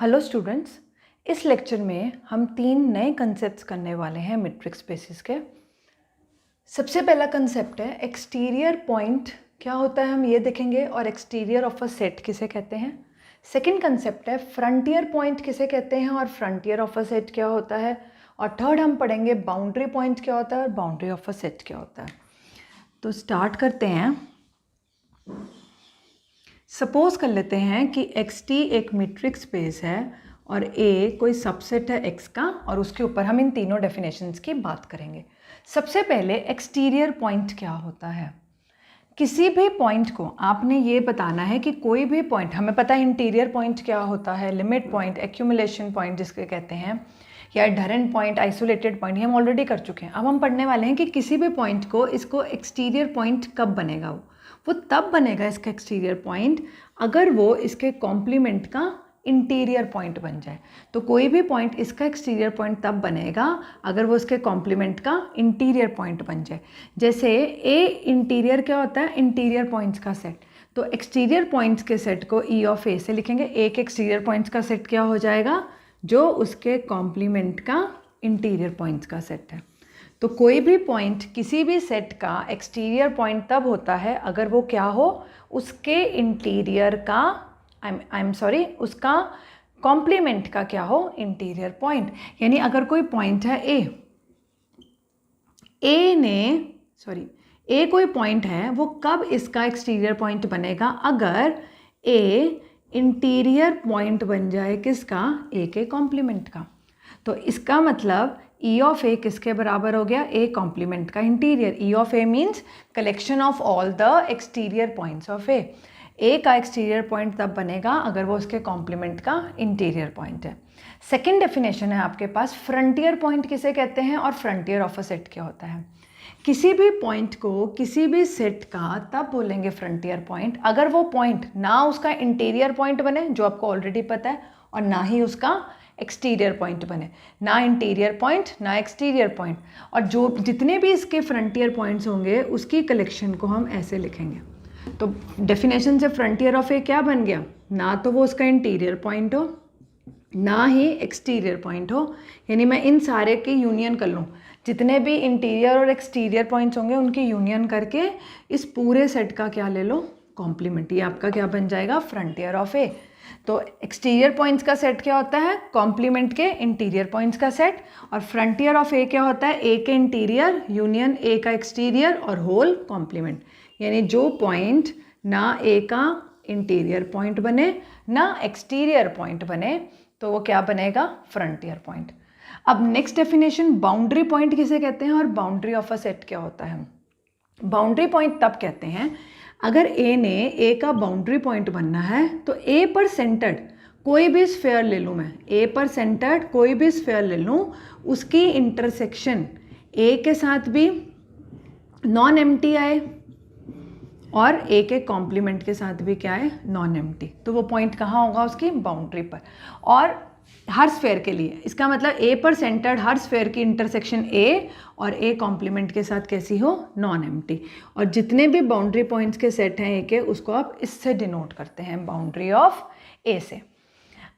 Hello students, इस lecture में हम 3 नए कंसेप्ट्स करने वाले हैं मैट्रिक्स स्पेसिस के। सबसे पहला कंसेप्ट है एक्सटीरियर पॉइंट क्या होता है, हम ये देखेंगे, और एक्सटीरियर ऑफ अ सेट किसे कहते हैं। सेकंड कंसेप्ट है फ्रंटियर पॉइंट किसे कहते हैं और फ्रंटियर ऑफ अ सेट क्या होता है। और थर्ड हम पढ़ेंगे बाउंड्री पॉइंट क्या होता है और बाउंड्री ऑफ अ सेट क्या होता है। तो स्टार्ट करते हैं। सपोज कर लेते हैं कि xt एक मीट्रिक स्पेस है और A कोई सबसेट है x का, और उसके ऊपर हम इन तीनों डेफिनेशंस की बात करेंगे। सबसे पहले एक्सटीरियर पॉइंट क्या होता है। किसी भी पॉइंट को आपने ये बताना है कि कोई भी पॉइंट, हमें पता है इंटीरियर पॉइंट क्या होता है, लिमिट पॉइंट, एक्यूमुलेशन पॉइंट जिसके कहते हैं, या एडहेरेंट पॉइंट, आइसोलेटेड पॉइंट, ये हम ऑलरेडी कर चुके हैं। अब हम पढ़ने वाले हैं कि किसी भी पॉइंट को, इसको एक्सटीरियर पॉइंट कब बनेगा। वो तब बनेगा इसका एक्सटीरियर पॉइंट अगर वो इसके कॉम्प्लीमेंट का इंटीरियर पॉइंट बन जाए। तो कोई भी पॉइंट इसका एक्सटीरियर पॉइंट तब बनेगा अगर वो इसके कॉम्प्लीमेंट का इंटीरियर पॉइंट बन जाए। जैसे ए इंटीरियर क्या होता है, इंटीरियर पॉइंट्स का सेट। तो एक्सटीरियर पॉइंट्स के सेट को ई ऑफ ए से लिखेंगे। ए के एक्सटीरियर पॉइंट्स का सेट क्या हो जाएगा, जो उसके कॉम्प्लीमेंट का इंटीरियर पॉइंट्स का सेट है। तो कोई भी पॉइंट किसी भी सेट का एक्सटीरियर पॉइंट तब होता है अगर वो क्या हो, उसके इंटीरियर का उसका कॉम्प्लीमेंट का क्या हो, इंटीरियर पॉइंट। यानी अगर कोई पॉइंट है ए कोई पॉइंट है, वो कब इसका एक्सटीरियर पॉइंट बनेगा, अगर ए इंटीरियर पॉइंट बन जाए किसका, ए के कॉम्प्लीमेंट का। तो इसका मतलब ई ऑफ ए किसके बराबर हो गया, ए कॉम्प्लीमेंट का interior. E of A means collection of all the exterior points of A का एक्सटीरियर पॉइंट तब बनेगा अगर वो उसके कॉम्प्लीमेंट का इंटीरियर पॉइंट है। सेकेंड डेफिनेशन है आपके पास फ्रंटियर पॉइंट किसे कहते हैं और फ्रंटियर ऑफ अ सेट क्या होता है। किसी भी पॉइंट को किसी भी सेट का तब बोलेंगे फ्रंटियर पॉइंट अगर वो पॉइंट ना उसका इंटीरियर पॉइंट बने, जो आपको ऑलरेडी पता है, और ना ही उसका एक्सटीरियर पॉइंट बने। ना इंटीरियर पॉइंट ना एक्सटीरियर पॉइंट, और जो जितने भी इसके फ्रंटियर पॉइंट्स होंगे उसकी कलेक्शन को हम ऐसे लिखेंगे। तो डेफिनेशन से फ्रंटियर ऑफ ए क्या बन गया, ना तो वो उसका इंटीरियर पॉइंट हो ना ही एक्सटीरियर पॉइंट हो। यानी मैं इन सारे की यूनियन कर लूँ, जितने भी इंटीरियर और एक्सटीरियर पॉइंट्स होंगे उनकी यूनियन करके इस पूरे सेट का क्या ले लो, कॉम्प्लीमेंट। ये आपका क्या बन जाएगा, फ्रंटियर ऑफ ए। तो एक्सटीरियर पॉइंट्स का सेट क्या होता है, कॉम्प्लीमेंट के इंटीरियर पॉइंट्स का सेट। और फ्रंटियर ऑफ ए क्या होता है, ए के इंटीरियर यूनियन ए का एक्सटीरियर और होल कॉम्प्लीमेंट। यानी जो पॉइंट ना ए का इंटीरियर पॉइंट बने ना एक्सटीरियर पॉइंट बने, तो वो क्या बनेगा, फ्रंटियर पॉइंट। अब नेक्स्ट डेफिनेशन, बाउंड्री पॉइंट किसे कहते हैं और बाउंड्री ऑफ अ सेट क्या होता है। बाउंड्री पॉइंट तब कहते हैं अगर ए ने ए का बाउंड्री पॉइंट बनना है, तो ए पर सेंटर्ड कोई भी स्फेयर ले लूँ मैं, ए पर सेंटर्ड कोई भी स्फेयर ले लूँ, उसकी इंटरसेक्शन ए के साथ भी नॉन एम्प्टी आए और ए के कॉम्प्लीमेंट के साथ भी क्या है, नॉन एम्प्टी। तो वो पॉइंट कहाँ होगा, उसकी बाउंड्री पर। और हर स्फेयर के लिए, इसका मतलब ए पर सेंटर्ड हर स्फेयर की इंटरसेक्शन ए और ए कॉम्प्लीमेंट के साथ कैसी हो, नॉन एम्प्टी। और जितने भी बाउंड्री पॉइंट्स के सेट हैं ए के, उसको आप इससे डिनोट करते हैं, बाउंड्री ऑफ ए से।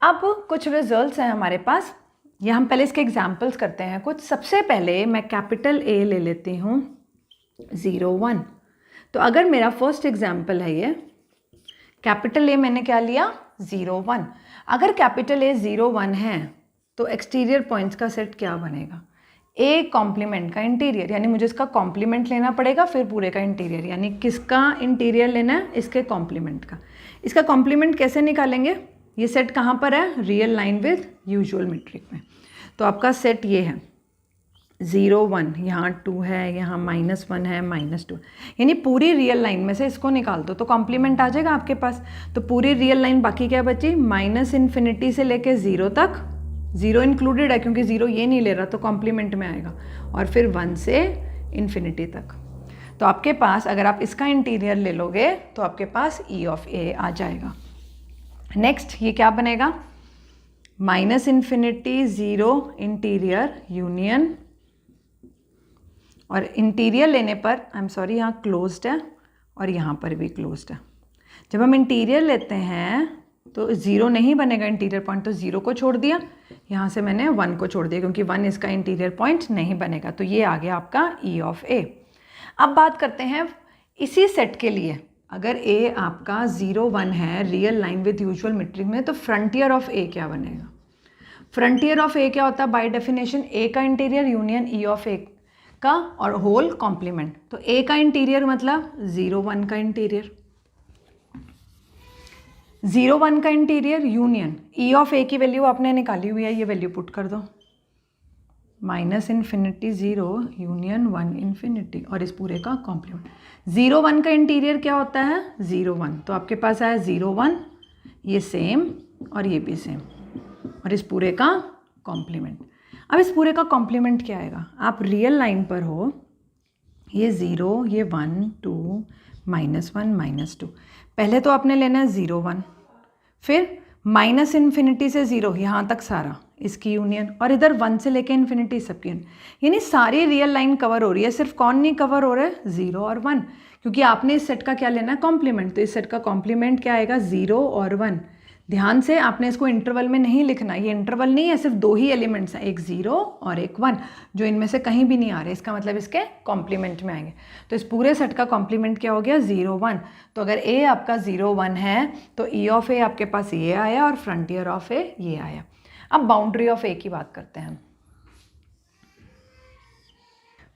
अब कुछ रिजल्ट्स हैं हमारे पास, ये हम पहले इसके एग्जाम्पल्स करते हैं कुछ। सबसे पहले मैं कैपिटल ए ले लेती हूँ 0 1। तो अगर मेरा फर्स्ट एग्जाम्पल है ये कैपिटल ए, मैंने क्या लिया 0 1। अगर कैपिटल ए 0 1 है तो एक्सटीरियर पॉइंट्स का सेट क्या बनेगा, ए कॉम्प्लीमेंट का इंटीरियर। यानी मुझे इसका कॉम्प्लीमेंट लेना पड़ेगा फिर पूरे का इंटीरियर। यानी किसका इंटीरियर लेना है, इसके कॉम्प्लीमेंट का। इसका कॉम्प्लीमेंट कैसे निकालेंगे, ये सेट कहाँ पर है, real line with usual metric में। तो आपका सेट ये है 0 1, यहाँ 2 है, यहाँ -1 है, -2, यानी पूरी रियल लाइन में से इसको निकाल दो तो कॉम्प्लीमेंट आ जाएगा आपके पास। तो पूरी रियल लाइन बाकी क्या बची, -∞ से लेके 0 तक, 0 इंक्लूडेड है क्योंकि 0 ये नहीं ले रहा तो कॉम्प्लीमेंट में आएगा, और फिर 1 से इन्फिनिटी तक। तो आपके पास अगर आप इसका इंटीरियर ले लोगे तो आपके पास ई ऑफ ए आ जाएगा। नेक्स्ट ये क्या बनेगा, -∞ 0 इंटीरियर यूनियन, और इंटीरियर लेने पर यहाँ क्लोज्ड है और यहाँ पर भी क्लोज्ड है। जब हम इंटीरियर लेते हैं तो 0 नहीं बनेगा इंटीरियर पॉइंट, तो 0 को छोड़ दिया, यहाँ से मैंने 1 को छोड़ दिया क्योंकि 1 इसका इंटीरियर पॉइंट नहीं बनेगा। तो ये आ गया आपका E ऑफ A। अब बात करते हैं इसी सेट के लिए, अगर A आपका 0 1 है real line with usual metric में, तो फ्रंटियर ऑफ A क्या बनेगा? फ्रंटियर ऑफ A क्या होता है? बाय डेफिनेशन A का interior union E of A का और होल कॉम्प्लीमेंट। तो A का इंटीरियर मतलब 0 1 का इंटीरियर, 0 1 का interior union E of A की वैल्यू आपने निकाली हुई है, ये वैल्यू पुट कर दो, -∞ 0 यूनियन 1 इन्फिनिटी और इस पूरे का कॉम्प्लीमेंट। 0 1 का इंटीरियर क्या होता है? 0 1, तो आपके पास आया 0 1, ये सेम और ये भी सेम और इस पूरे का कॉम्प्लीमेंट। अब इस पूरे का कॉम्प्लीमेंट क्या आएगा? आप रियल लाइन पर हो, ये 0 ये 1 2 -1 -2, पहले तो आपने लेना है 0 1, फिर -∞ से 0 यहाँ तक सारा इसकी यूनियन और इधर 1 से लेके इन्फिनिटी सबकी यूनियन, यानी सारी रियल लाइन कवर हो रही है, सिर्फ कौन नहीं कवर हो रहा है? 0 और 1, क्योंकि आपने इस सेट का क्या लेना है? कॉम्प्लीमेंट। तो इस सेट का कॉम्प्लीमेंट क्या आएगा? 0 और 1। ध्यान से आपने इसको इंटरवल में नहीं लिखना, ये इंटरवल नहीं है, सिर्फ 2 ही एलिमेंट्स हैं, एक 0 और एक 1, जो इनमें से कहीं भी नहीं आ रहे, इसका मतलब इसके कॉम्प्लीमेंट में आएंगे। तो इस पूरे सेट का कॉम्प्लीमेंट क्या हो गया? 0 1। तो अगर A आपका 0 1 है तो E ऑफ A आपके पास ये आया और फ्रंटियर ऑफ A ये आया। अब बाउंड्री ऑफ A की बात करते हैं।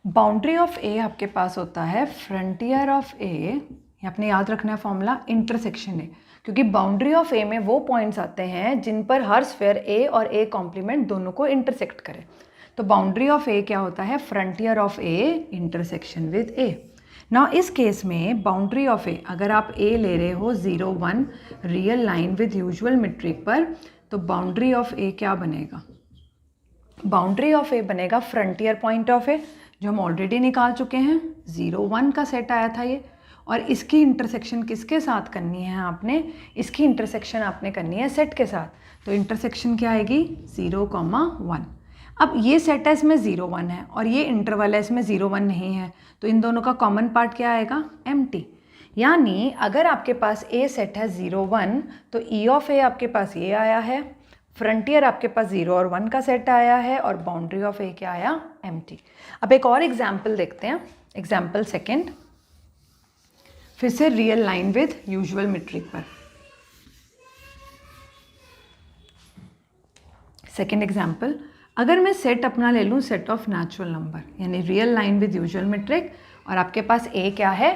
बाउंड्री ऑफ A आपके पास होता है फ्रंटियर ऑफ A, ये आपने याद रखना है फॉर्मूला, इंटरसेक्शन है, क्योंकि बाउंड्री ऑफ A में वो पॉइंट्स आते हैं जिन पर हर स्फीयर A और A कॉम्प्लीमेंट दोनों को इंटरसेक्ट करे। तो बाउंड्री ऑफ A क्या होता है? Frontier of A intersection with A। Now इस केस में बाउंड्री ऑफ A, अगर आप A ले रहे हो 0 1 real line with usual metric पर, तो बाउंड्री ऑफ A क्या बनेगा? बाउंड्री ऑफ A बनेगा फ्रंटियर पॉइंट ऑफ A, जो हम ऑलरेडी निकाल चुके हैं, 0 1 का सेट आया था ये, और इसकी इंटरसेक्शन किसके साथ करनी है आपने? इसकी इंटरसेक्शन आपने करनी है सेट के साथ। तो इंटरसेक्शन क्या आएगी? 0 1। अब ये सेट है, इसमें 0 1 है और ये इंटरवल है, इसमें 0 1 नहीं है, तो इन दोनों का कॉमन पार्ट क्या आएगा? एम्प्टी। यानी अगर आपके पास A सेट है 0 1, तो E ऑफ A आपके पास ये आया है, फ्रंटियर आपके पास 0 और 1 का सेट आया है और बाउंड्री ऑफ A क्या आया? एम्प्टी। अब एक और एग्जाम्पल देखते हैं, एग्जाम्पल सेकेंड, फिर से real line with usual metric पर। सेकेंड एग्जाम्पल, अगर मैं सेट अपना ले लूँ सेट ऑफ नेचुरल नंबर, यानी real line with usual metric, और आपके पास A क्या है,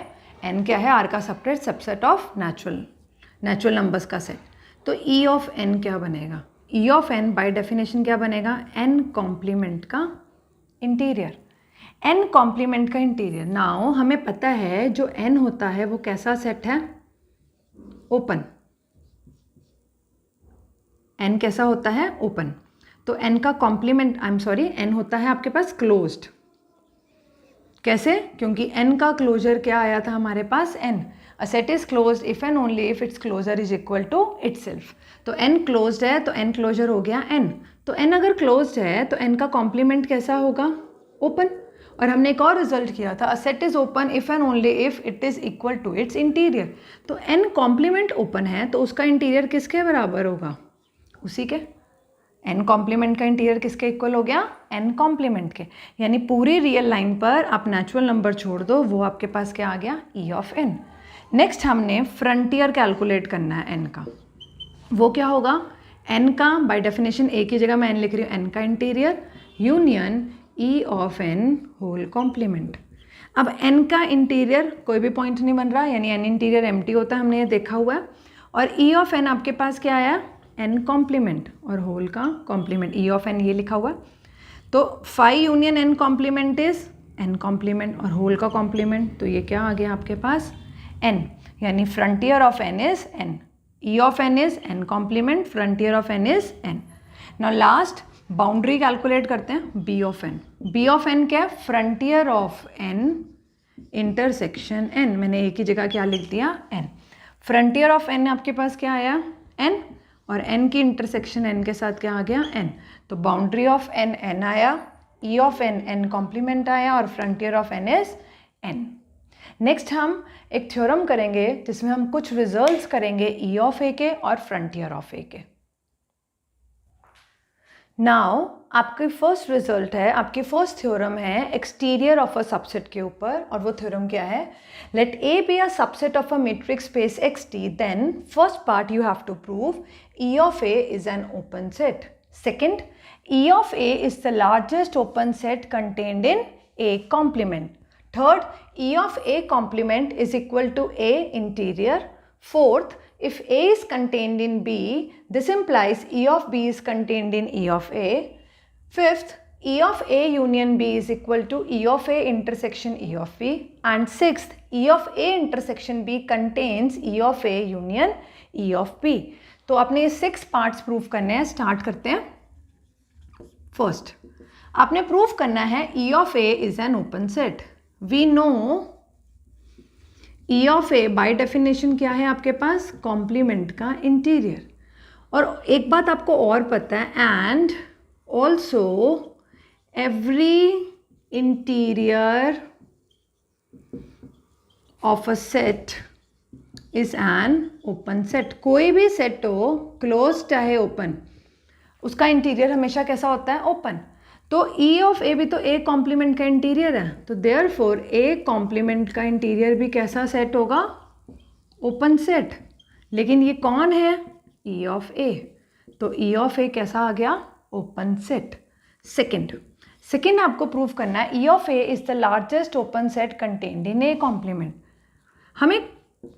N क्या है, R का सबसेट ऑफ नेचुरल नंबर्स का सेट, तो E ऑफ N क्या बनेगा? E of N bye definition क्या बनेगा? N कॉम्प्लीमेंट का इंटीरियर, N कॉम्प्लीमेंट का इंटीरियर। नाउ हमें पता है जो N होता है वो कैसा सेट है? ओपन। N कैसा होता है? ओपन। तो N का कॉम्प्लीमेंट, N होता है आपके पास क्लोज्ड। कैसे? क्योंकि N का क्लोजर क्या आया था हमारे पास? N। A set is closed if and only if its closure is equal to itself. तो N क्लोज्ड है तो N क्लोजर हो गया N। तो N अगर क्लोज्ड है तो N का कॉम्प्लीमेंट कैसा होगा? ओपन। और हमने एक और रिजल्ट किया था, a set is open if and only if it is equal to its interior. तो N कॉम्प्लीमेंट ओपन है तो उसका इंटीरियर किसके बराबर होगा? उसी के। N कॉम्प्लीमेंट का इंटीरियर किसके इक्वल हो गया? N कॉम्प्लीमेंट के। यानी पूरी रियल लाइन पर आप नेचुरल नंबर छोड़ दो, वो आपके पास क्या आ गया? E of N। नेक्स्ट हमने फ्रंटियर कैलकुलेट करना है N का, वो क्या होगा? N का बाय डेफिनेशन A की जगह मैं N लिख रही हूँ, N का interior union E of N whole complement. अब N का इंटीरियर कोई भी पॉइंट नहीं बन रहा, यानी N इंटीरियर एम्प्टी होता है, हमने ये देखा हुआ है, और E ऑफ N आपके पास क्या आया? N कॉम्प्लीमेंट और होल का कॉम्प्लीमेंट, E ऑफ N ये लिखा हुआ। तो phi union N complement is N complement और होल का कॉम्प्लीमेंट, तो ये क्या आ गया आपके पास? N, यानी frontier of N is N, E of N is N complement, frontier of N is N। Now last boundary calculate करते हैं, B of N। B of N क्या है? Frontier of N intersection N, मैंने एक ही जगह क्या लिख दिया? N। फ्रंटियर ऑफ N आपके पास क्या आया? N, और N की इंटरसेक्शन N के साथ क्या आ गया? N। तो बाउंड्री ऑफ N आया, E ऑफ N कॉम्प्लीमेंट आया और frontier of N is N। Next हम एक थ्योरम करेंगे जिसमें हम कुछ रिजल्ट्स करेंगे ई ऑफ ए के और फ्रंटियर ऑफ ए के। नाउ आपके फर्स्ट रिजल्ट है, आपकी फर्स्ट थ्योरम है एक्सटीरियर ऑफ अ सबसेट के ऊपर, और वो थ्योरम क्या है? Let A be a subset of a matrix space X T, then first part you have to prove E of A is an open set. Second, E of A is the largest open set contained in A complement. Third, E of A complement is equal to A interior. Fourth, if A is contained in B, this implies E of B is contained in E of A. Fifth, E of A union B is equal to E of A intersection E of B. And sixth, E of A intersection B contains E of A union E of B. तो आपने ये 6 parts prove करने हैं। Start करते हैं। First, आपने prove करना है E of A is an open set. We know E of A by definition क्या है आपके पास? कॉम्प्लीमेंट का इंटीरियर। और एक बात आपको और पता है, and also every interior of a set is an open set. कोई भी सेट हो, क्लोज चाहे ओपन, उसका इंटीरियर हमेशा कैसा होता है? ओपन। तो E ऑफ A भी तो A कॉम्प्लीमेंट का इंटीरियर है, तो देयरफॉर A कॉम्प्लीमेंट का इंटीरियर भी कैसा सेट होगा? Open set. लेकिन ये कौन है? E of A। तो E ऑफ A कैसा आ गया? Open set. सेकेंड आपको प्रूव करना है E of A is the largest open set contained in A complement. हमें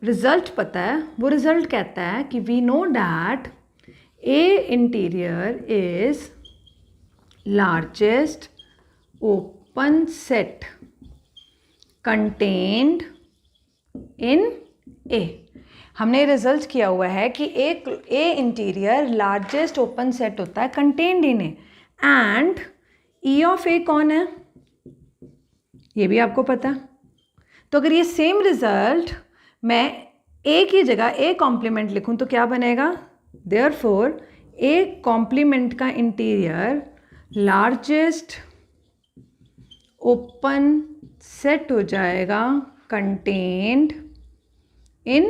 रिजल्ट पता है, वो रिजल्ट कहता है कि we know that A interior is largest open set contained in A। हमने रिजल्ट किया हुआ है कि A interior largest open set होता है contained in A, and E of A कौन है? ये भी आपको पता है। तो अगर ये सेम रिजल्ट मैं A की जगह A कॉम्प्लीमेंट लिखूं तो क्या बनेगा? Therefore, A कॉम्प्लीमेंट का इंटीरियर लार्जेस्ट ओपन सेट हो जाएगा कंटेन्ड इन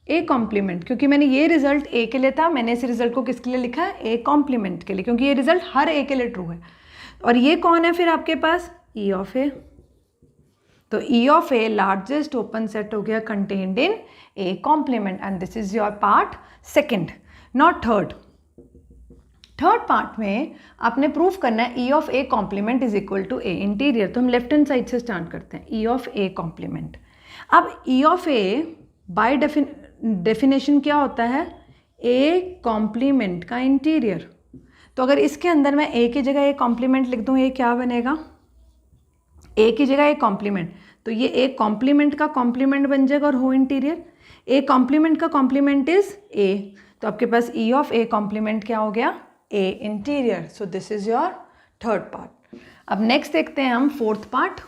A कॉम्प्लीमेंट। क्योंकि मैंने ये रिजल्ट A के लिए था, मैंने इस रिजल्ट को किसके लिए लिखा है? A कॉम्प्लीमेंट के लिए, क्योंकि ये रिजल्ट हर A के लिए ट्रू है। और ये कौन है फिर आपके पास? E of A। तो E of A largest open set हो गया contained in A complement, and this is your part second. Now third part में आपने प्रूव करना है E of A complement is equal to A interior. तो हम left hand side से start करते हैं। E of A complement. अब E of A by definition क्या होता है? A कॉम्प्लीमेंट का इंटीरियर। तो अगर इसके अंदर मैं A की जगह A कॉम्प्लीमेंट लिख दूँ, ये क्या बनेगा? A की जगह A कॉम्प्लीमेंट, तो ये A कॉम्प्लीमेंट का कॉम्प्लीमेंट बन जाएगा और हो इंटीरियर। A कॉम्प्लीमेंट का कॉम्प्लीमेंट इज A, तो आपके पास E ऑफ A कॉम्प्लीमेंट क्या हो गया? A interior. So this is your third part. अब नेक्स्ट देखते हैं हम fourth part.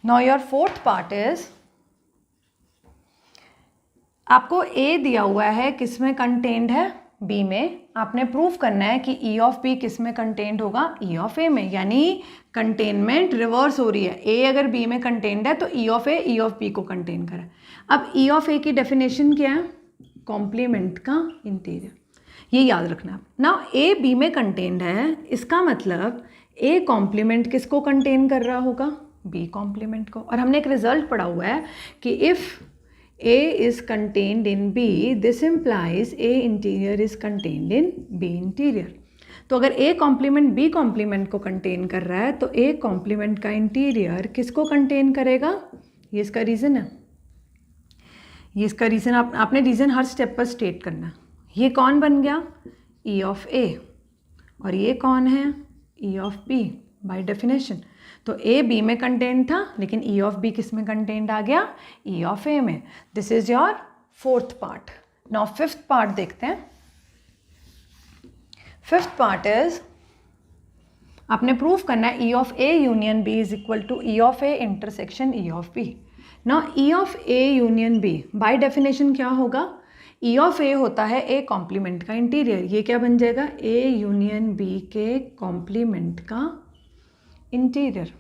Now your fourth part is, आपको A दिया हुआ है, किस में कंटेन्ड है? B में। आपने प्रूव करना है कि E ऑफ B किस में कंटेन्ड होगा? E ऑफ A में। यानी कंटेनमेंट रिवर्स हो रही है। A अगर B में कंटेन्ड है तो E of A E of B को कंटेन करे। अब E ऑफ A की डेफिनेशन क्या है? कॉम्प्लीमेंट का इंटीरियर। ये याद रखना है। नाउ A B में कंटेन्ड है, इसका मतलब A कॉम्प्लीमेंट किसको कंटेन कर रहा होगा? B कॉम्प्लीमेंट को। और हमने एक रिजल्ट पढ़ा हुआ है कि if A is contained in B, this implies A interior is contained in B interior. तो अगर A कॉम्प्लीमेंट B कॉम्प्लीमेंट को कंटेन कर रहा है तो A कॉम्प्लीमेंट का इंटीरियर किसको कंटेन करेगा? ये इसका रीज़न है। ये इसका रीज़न आपने रीज़न हर स्टेप पर स्टेट करना। ये कौन बन गया? E of A। और ये कौन है? E of B by definition. तो A B में कंटेंट था, लेकिन E ऑफ B किस में कंटेंट आ गया? E ऑफ A में। This is your fourth part. Now fifth part देखते हैं। फिफ्थ पार्ट इज, आपने प्रूव करना है E of A union B is equal to E of A intersection E of B। Now E of A union B by definition क्या होगा? E of A होता है A complement का interior. ये क्या बन जाएगा? A यूनियन B के कॉम्प्लीमेंट का इंटीरियर।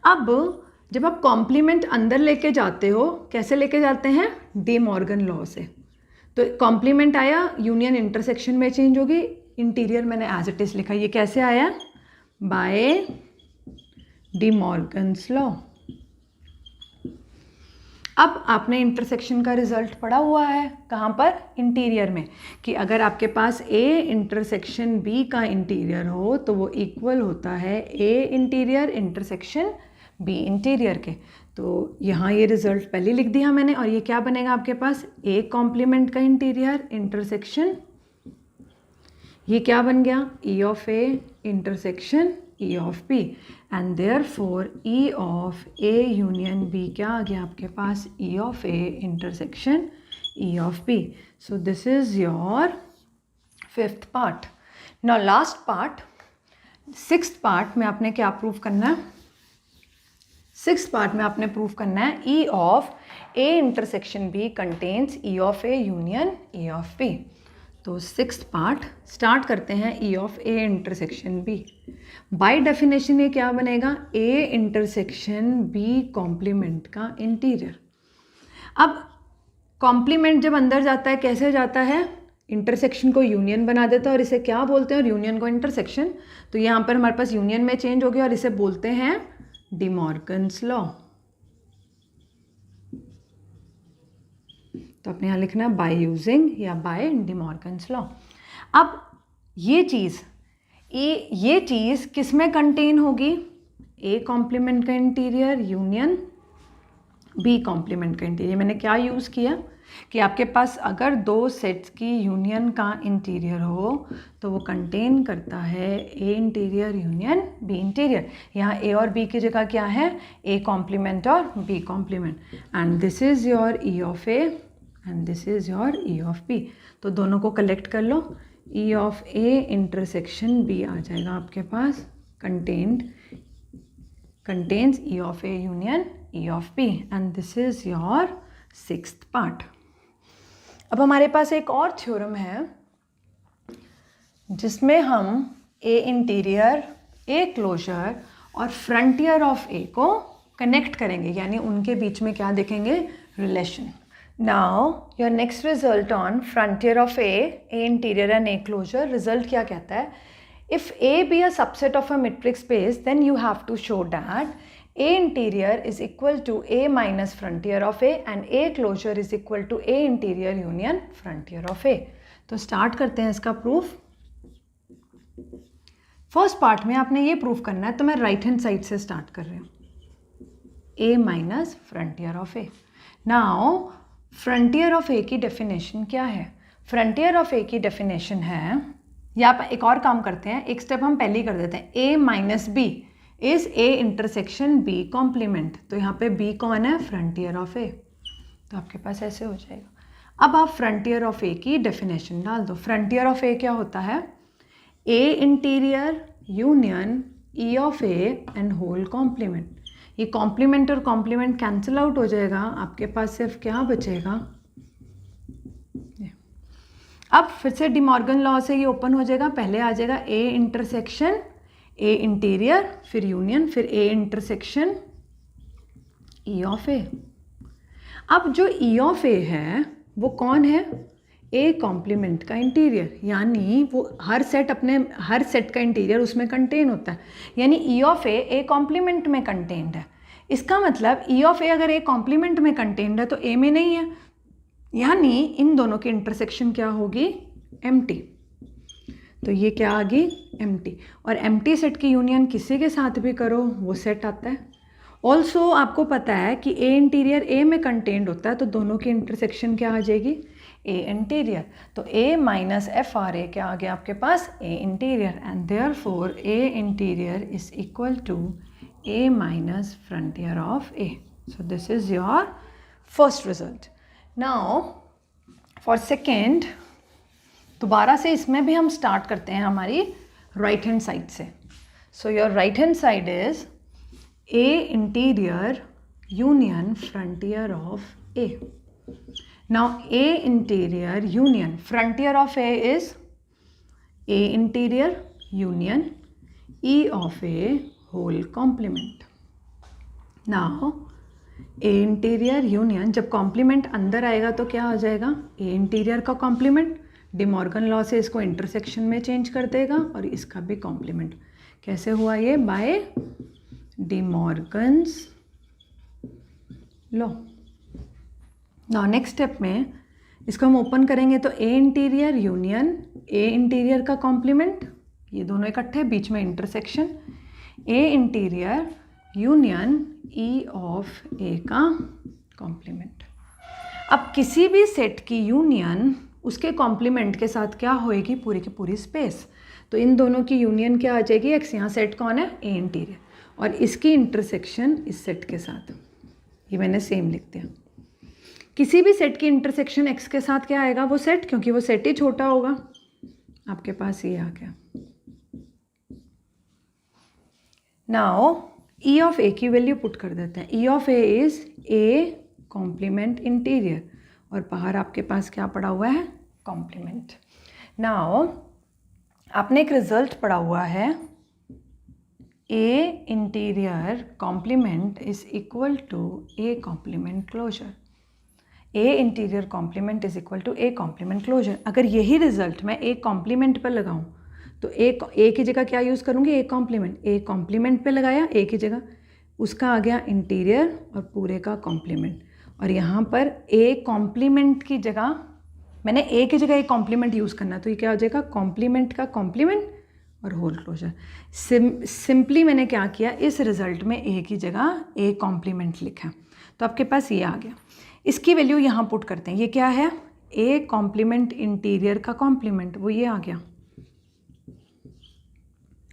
अब जब आप कॉम्प्लीमेंट अंदर लेके जाते हो, कैसे लेके जाते हैं? डे मॉर्गन लॉ से। तो कॉम्प्लीमेंट आया, यूनियन इंटरसेक्शन में चेंज होगी, इंटीरियर मैंने एज इट इज लिखा। ये कैसे आया? By De Morgan's law. अब आपने इंटरसेक्शन का रिजल्ट पढ़ा हुआ है, कहाँ पर? इंटीरियर में, कि अगर आपके पास ए इंटरसेक्शन बी का इंटीरियर हो तो वो इक्वल होता है A interior intersection B interior के। तो यहाँ ये रिजल्ट पहले लिख दिया मैंने, और ये क्या बनेगा आपके पास? ए कॉम्प्लीमेंट का इंटीरियर इंटरसेक्शन, ये क्या बन गया? E of A intersection E of B, and therefore E of A union B क्या आ गया आपके पास? E of A intersection E of B. So this is your 5th part. Now last part, 6th part में आपने क्या prove करना है? 6th पार्ट में आपने प्रूव करना है E of A intersection B contains E of A union E of B. तो 6th पार्ट स्टार्ट करते हैं, E of A intersection B. By definition ये क्या बनेगा? ए इंटरसेक्शन बी कॉम्प्लीमेंट का इंटीरियर। अब कॉम्प्लीमेंट जब अंदर जाता है कैसे जाता है? इंटरसेक्शन को यूनियन बना देता है और इसे क्या बोलते हैं? और यूनियन को इंटरसेक्शन। तो यहाँ पर हमारे पास यूनियन में चेंज हो गया और इसे बोलते हैं डी मॉर्गन्स लॉ। तो अपने यहाँ लिखना बाय यूजिंग या बाय डी मॉर्गन्स लॉ। अब ये चीज़ किस में कंटेन होगी? ए कॉम्प्लीमेंट का इंटीरियर यूनियन बी कॉम्प्लीमेंट का इंटीरियर। मैंने क्या यूज़ किया कि आपके पास अगर दो सेट्स की यूनियन का इंटीरियर हो तो वो कंटेन करता है A interior union B interior. यहाँ ए और बी की जगह क्या है? ए कॉम्प्लीमेंट और B complement, and this is your E of A and this is your E of B. तो दोनों को कलेक्ट कर लो, E of A intersection B आ जाएगा आपके पास, contains E of A union E of B, and this is your 6th part. अब हमारे पास एक और थ्योरम है जिसमें हम ए इंटीरियर, ए क्लोजर और फ्रंटियर ऑफ ए को कनेक्ट करेंगे, यानी उनके बीच में क्या देखेंगे? Relation. Now your next result on frontier of A interior and A closure, result क्या कहता है? If A be a subset of a metric space, then you have to show that A interior is equal to A minus frontier of A and A closure is equal to A interior union frontier of A. तो start करते हैं इसका proof। First part में आपने ये proof करना है, तो मैं राइट हैंड साइड से स्टार्ट कर रही हूँ, A minus frontier of A। Now frontier of A की डेफिनेशन क्या है? फ्रंटियर ऑफ ए की डेफिनेशन है, या आप एक और काम करते हैं, एक स्टेप हम पहले ही कर देते हैं, A minus B is A intersection B complement. तो यहाँ पे बी कौन है? Frontier of A. तो आपके पास ऐसे हो जाएगा। अब आप फ्रंटियर ऑफ ए की डेफिनेशन डाल दो। फ्रंटियर ऑफ ए क्या होता है? A interior union E of A and whole complement. ये कॉम्प्लीमेंट और कॉम्प्लीमेंट कैंसिल आउट हो जाएगा, आपके पास सिर्फ क्या बचेगा? अब फिर से डी मॉर्गन लॉ से ये ओपन हो जाएगा। पहले आ जाएगा ए इंटरसेक्शन ए इंटीरियर, फिर यूनियन, फिर ए इंटरसेक्शन ई ऑफ ए। अब जो ई ऑफ ए है वो कौन है? ए कॉम्प्लीमेंट का इंटीरियर, यानी वो हर सेट का इंटीरियर उसमें कंटेन होता है, यानी ई ऑफ ए कॉम्प्लीमेंट में कंटेन्ड है। इसका मतलब ई ऑफ ए अगर ए कॉम्प्लीमेंट में कंटेन्ड है तो ए में नहीं है, यानी इन दोनों की इंटरसेक्शन क्या होगी? एम्प्टी। तो ये क्या आ गई? एम्प्टी। और एम्प्टी सेट की यूनियन किसी के साथ भी करो वो सेट आता है। ऑल्सो आपको पता है कि ए इंटीरियर ए में कंटेन्ड होता है, तो दोनों की इंटरसेक्शन क्या आ जाएगी? A interior. तो A minus F R A क्या आ गया आपके पास? A interior, and therefore A interior is equal to A minus frontier of A. So this is your first result. Now for second, दोबारा से इसमें भी हम स्टार्ट करते हैं हमारी राइट हैंड साइड से। So your right hand side is a interior union frontier of A. Now A interior union frontier of A is A interior union E of A whole complement. Now A interior union, जब complement अंदर आएगा तो क्या हो जाएगा, ए interior का complement, De Morgan law से इसको इंटरसेक्शन में चेंज कर देगा और इसका भी कॉम्प्लीमेंट। कैसे हुआ ये, by De Morgan's law. Now next step में इसको हम ओपन करेंगे तो A interior union A interior का कॉम्प्लीमेंट, ये दोनों इकट्ठे, बीच में intersection, A interior union E of A का कॉम्प्लीमेंट। अब किसी भी सेट की यूनियन उसके कॉम्प्लीमेंट के साथ क्या होएगी, पूरी की पूरी स्पेस। तो इन दोनों की यूनियन क्या आ जाएगी, एक्स, यहाँ सेट कौन है, ए इंटीरियर, और इसकी इंटरसेक्शन इस सेट के साथ, ये मैंने सेम लिख दिया। किसी भी सेट की इंटरसेक्शन एक्स के साथ क्या आएगा, वो सेट, क्योंकि वो सेट ही छोटा होगा। आपके पास ये आ गया। नाउ ई ऑफ ए की वैल्यू पुट कर देते हैं। E of A is A complement interior, और बाहर आपके पास क्या पड़ा हुआ है, कॉम्प्लीमेंट। नाउ आपने एक रिजल्ट पढ़ा हुआ है, A interior complement is equal to A complement closure. A interior complement is equal to A complement closure. अगर यही रिजल्ट मैं ए कॉम्प्लीमेंट पर लगाऊं तो ए की जगह क्या यूज़ करूँगी, ए कॉम्प्लीमेंट पे लगाया, ए की जगह उसका आ गया इंटीरियर और पूरे का कॉम्प्लीमेंट, और यहाँ पर ए कॉम्प्लीमेंट की जगह मैंने ए की जगह ए कॉम्प्लीमेंट यूज़ करना, तो ये क्या हो जाएगा, कॉम्प्लीमेंट का कॉम्प्लीमेंट और होल क्लोजर। सिंपली मैंने क्या किया, इस रिजल्ट में ए की जगह ए कॉम्प्लीमेंट लिखा, तो आपके पास ये आ गया। इसकी वैल्यू यहाँ पुट करते हैं, ये क्या है, ए कॉम्प्लीमेंट इंटीरियर का कॉम्प्लीमेंट, वो ये आ गया।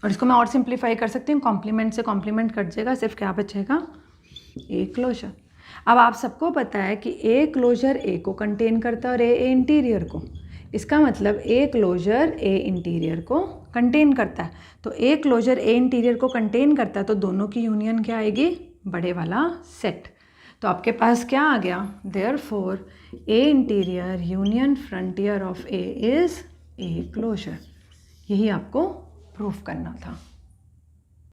और इसको मैं और सिंप्लीफाई कर सकती हूँ, कॉम्प्लीमेंट से कॉम्प्लीमेंट कट जाएगा, सिर्फ क्या बचेगा, ए क्लोजर। अब आप सबको पता है कि ए क्लोजर ए को कंटेन करता है और ए इंटीरियर को, इसका मतलब ए क्लोजर ए इंटीरियर को कंटेन करता है। तो ए क्लोजर ए इंटीरियर को कंटेन करता है, तो दोनों की यूनियन क्या आएगी, बड़े वाला सेट। तो आपके पास क्या आ गया, therefore A interior union frontier of A is A closure. यही आपको प्रूफ करना था।